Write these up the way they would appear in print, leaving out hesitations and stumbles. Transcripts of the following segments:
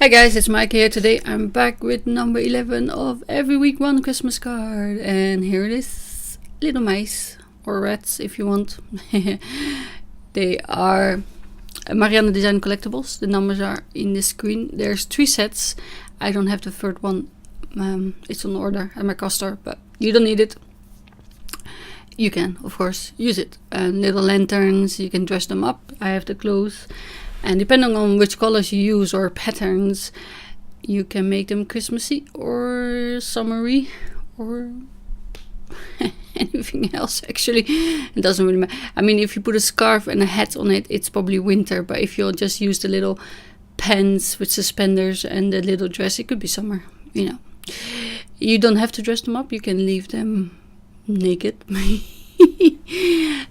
Hi guys, it's Mike here. Today I'm back with number 11 of every week one Christmas card, and here it is. Little mice or rats if you want. They are Marianne Design Collectibles. The numbers are in the screen. There's 3 sets. I don't have the third one. It's on order at my craft store, but you don't need it. You can, of course, use it. Little lanterns, you can dress them up. I have the clothes. And depending on which colors you use or patterns, you can make them Christmassy or summery or anything else. Actually, it doesn't really matter. I mean, if you put a scarf and a hat on it, it's probably winter. But if you'll just use the little pants with suspenders and the little dress, it could be summer. You know, you don't have to dress them up. You can leave them naked.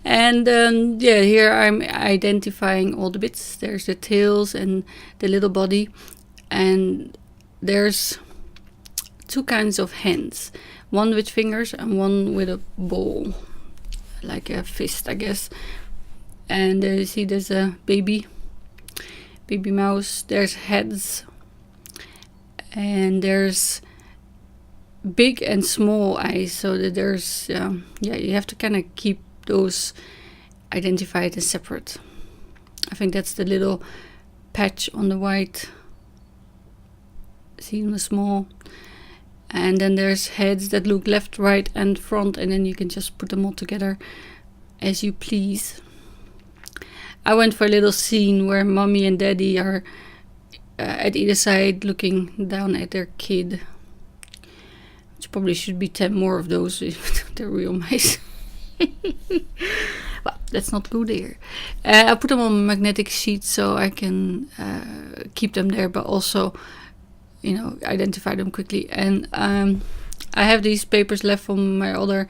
And yeah, here I'm identifying all the bits. There's the tails and the little body, and there's 2 kinds of hands, one with fingers and one with a ball, like a fist, I guess. And you see there's a baby mouse. There's heads, and there's big and small eyes, so that there's you have to kind of keep those identified and separate. I think that's the little patch on the white, see, on the small. And then there's heads that look left, right and front, and then you can just put them all together as you please. I went for a little scene where mommy and daddy are at either side looking down at their kid. Probably should be 10 more of those if they're real mice. Well, let's not go there. I put them on magnetic sheets so I can keep them there, but also, you know, identify them quickly. And I have these papers left from my other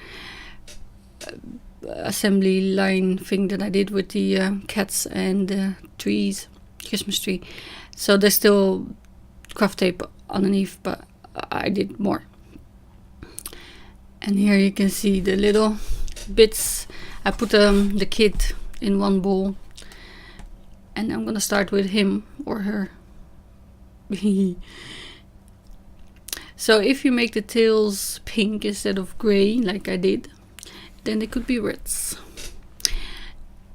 assembly line thing that I did with the cats and the trees, Christmas tree. So there's still craft tape underneath, but I did more. And here you can see the little bits. I put the kid in one bowl, and I'm gonna start with him or her. So if you make the tails pink instead of gray, like I did, then they could be rats.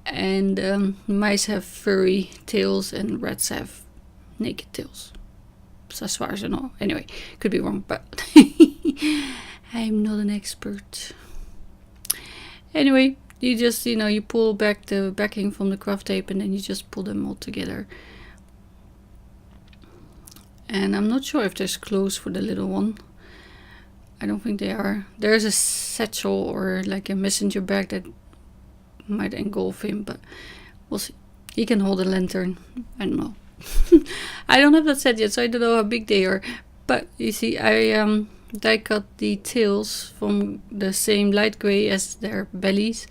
And mice have furry tails, and rats have naked tails. So as far as I know. Anyway, could be wrong, but I'm not an expert. Anyway, you just, you pull back the backing from the craft tape, and then you just pull them all together. And I'm not sure if there's clothes for the little one. I don't think they are. There's a satchel or like a messenger bag that might engulf him, but we'll see. He can hold a lantern. I don't know. I don't have that set yet, so I don't know how big they are. But you see, I die cut the tails from the same light gray as their bellies,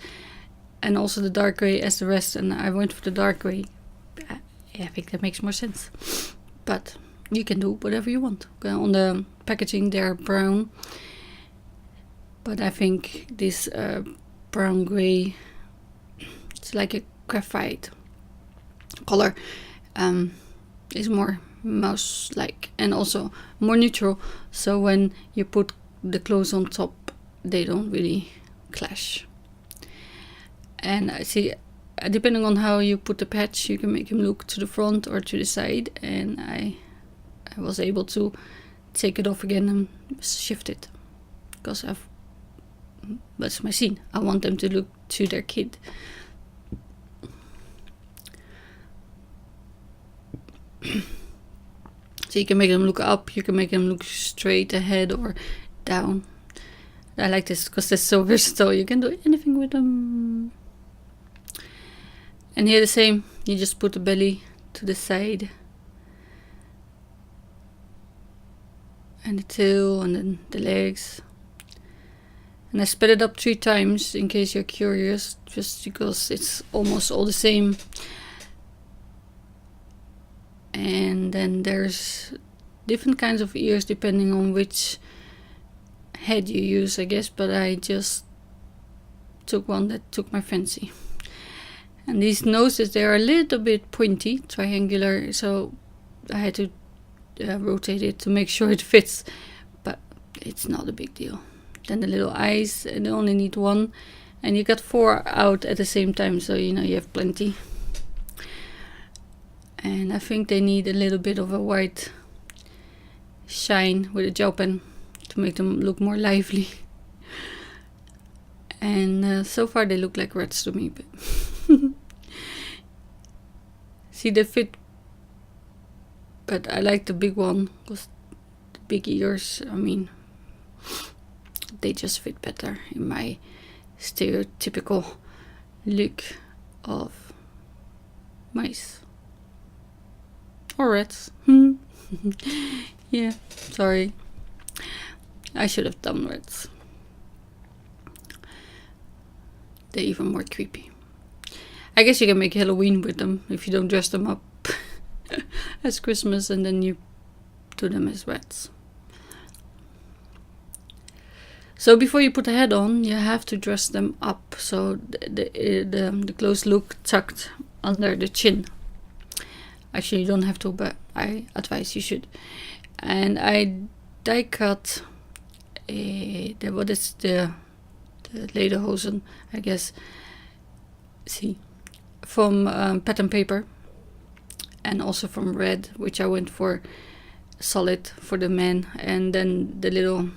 and also the dark gray as the rest, and I went for the dark gray. I think that makes more sense, but you can do whatever you want. On the packaging they're brown, but I think this brown gray, it's like a graphite color, is more mouse-like and also more neutral, so when you put the clothes on top they don't really clash. And I see, depending on how you put the patch, you can make him look to the front or to the side, and I was able to take it off again and shift it, because that's my scene. I want them to look to their kid. So you can make them look up, you can make them look straight ahead or down. I like this because they're so versatile. You can do anything with them. And here the same. You just put the belly to the side, and the tail, and then the legs. And I sped it up 3 times in case you're curious, just because it's almost all the same. And then there's different kinds of ears depending on which head you use, I guess, but I just took one that took my fancy. And these noses, they are a little bit pointy, triangular, so I had to rotate it to make sure it fits, but it's not a big deal. Then the little eyes, they only need one, and you got 4 out at the same time, so you know you have plenty. And I think they need a little bit of a white shine with a gel pen to make them look more lively. And so far they look like reds to me. But see, they fit, but I like the big one because the big ears, I mean, they just fit better in my stereotypical look of mice or rats. Yeah, sorry, I should have done rats. They're even more creepy. I guess you can make Halloween with them if you don't dress them up as Christmas and then you do them as rats. So before you put the head on, you have to dress them up so the clothes look tucked under the chin. Actually, you don't have to, but I advise you should. And I die cut what is the lederhosen, I guess. See, from pattern paper, and also from red, which I went for solid for the men, and then the little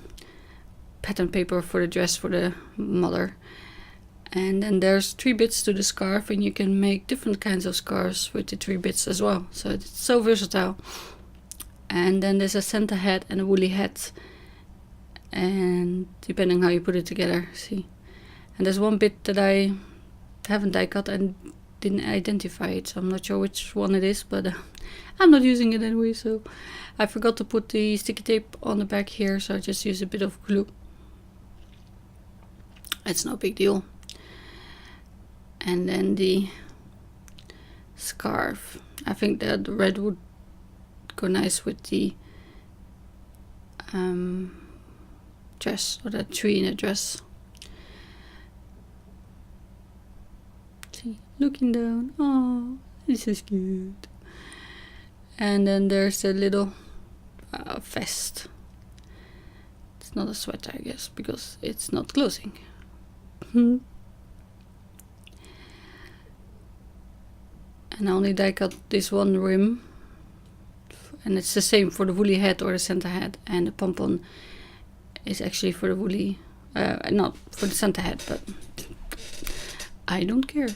pattern paper for the dress for the mother. And then there's 3 bits to the scarf, and you can make different kinds of scarves with the 3 bits as well, so it's so versatile. And then there's a Santa hat and a woolly hat, and depending how you put it together, see. And there's one bit that I haven't die cut and didn't identify it, so I'm not sure which one it is, but I'm not using it anyway, so I forgot to put the sticky tape on the back here, so I just use a bit of glue. It's no big deal. And then the scarf, I think that the red would go nice with the dress, or that tree in a dress. See, looking down, oh, this is cute. And then there's a little vest. It's not a sweater, I guess, because it's not clothing. And I only die cut this one rim, and it's the same for the woolly hat or the Santa hat, and the pompon is actually for the woolly, not for the Santa hat, but I don't care.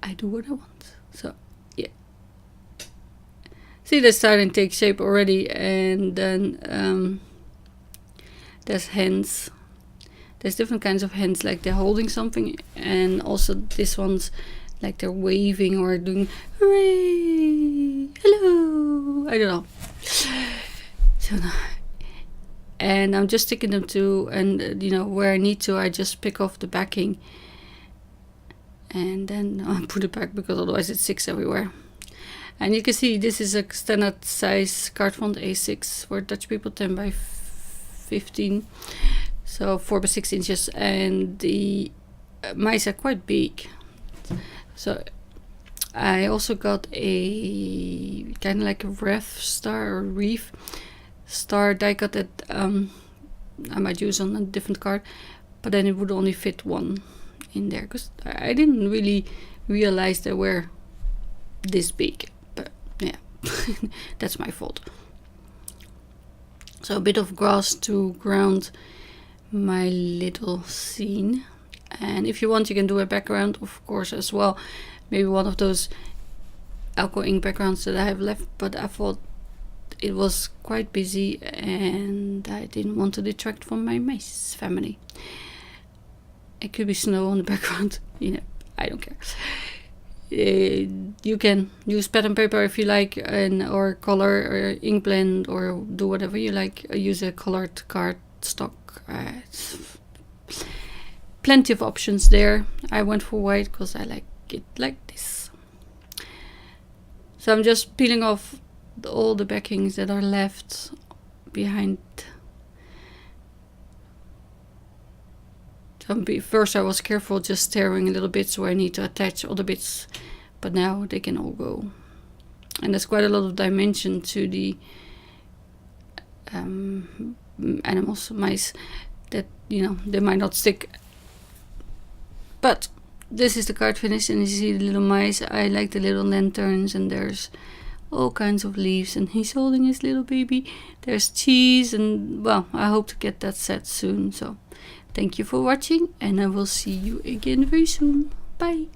I do what I want. So yeah, see, they're starting to take shape already. And then there's hands. There's different kinds of hands, like they're holding something, and also this one's like they're waving or doing hooray, hello, I don't know. So, and I'm just sticking them to, and you know, where I need to, I just pick off the backing and then I put it back, because otherwise it sticks everywhere. And you can see this is a standard size card font A6 for Dutch people, 10 by 15, so 4 by 6 inches, and the mice are quite big. So I also got a kind of like a reef star die cut that I might use on a different card, but then it would only fit one in there, because I didn't really realize they were this big. But yeah, that's my fault. So a bit of grass to ground my little scene. And if you want, you can do a background, of course, as well. Maybe one of those alcohol ink backgrounds that I have left, but I thought it was quite busy and I didn't want to detract from my mice family. It could be snow on the background, you know, I don't care. You can use pattern paper if you like, or color, or ink blend, or do whatever you like. Use a colored card stock. Plenty of options there. I went for white because I like it like this. So I'm just peeling off all the backings that are left behind. So first I was careful, just tearing little bits where I need to attach other bits, but now they can all go. And there's quite a lot of dimension to the animals, mice, that, you know, they might not stick. But this is the card finished, and you see the little mice. I like the little lanterns, and there's all kinds of leaves, and he's holding his little baby. There's cheese, and well, I hope to get that set soon. So thank you for watching, and I will see you again very soon. Bye.